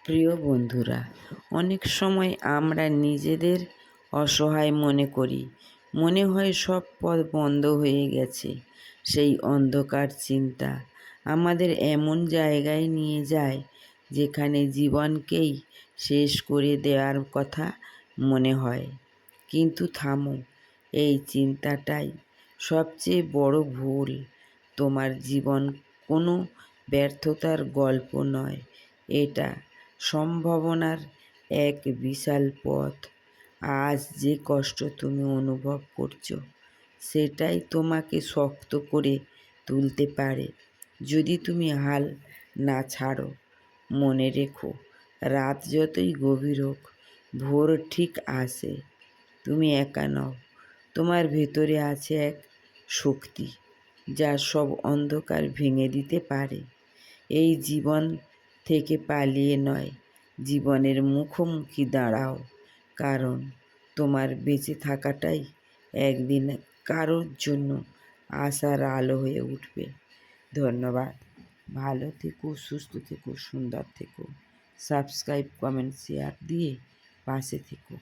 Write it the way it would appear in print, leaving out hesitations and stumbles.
প্রিয় বন্ধুরা, অনেক সময় আমরা নিজেদের অসহায় মনে করি। মনে হয় সব পথ বন্ধ হয়ে গেছে। সেই অন্ধকার চিন্তা আমাদের এমন জায়গায় নিয়ে যায় যেখানে জীবনকেই শেষ করে দেওয়ার কথা মনে হয়। কিন্তু থামো, এই চিন্তাটাই সবচেয়ে বড় ভুল। তোমার জীবন কোনো ব্যর্থতার গল্প নয়, এটা সম্ভাবনার এক বিশাল পথ। আজ যে কষ্ট তুমি অনুভব করছো, সেটাই তোমাকে শক্ত করে তুলতে পারে যদি তুমি হাল না ছাড়ো। মনে রেখো, রাত যতই গভীর হোক, ভোর ঠিক আসে। তুমি একা নও, তোমার ভেতরে আছে এক শক্তি যা সব অন্ধকার ভেঙে দিতে পারে। এই জীবন থেকে পালিয়ে নয়, জীবনের মুখোমুখি দাঁড়াও, কারণ তোমার বেঁচে থাকাটাই একদিন কারোর জন্য আশার আলো হয়ে উঠবে। ধন্যবাদ। ভালো থেকো, সুস্থ থেকো, সুন্দর থেকো। সাবস্ক্রাইব, কমেন্ট, শেয়ার দিয়ে পাশে থেকো।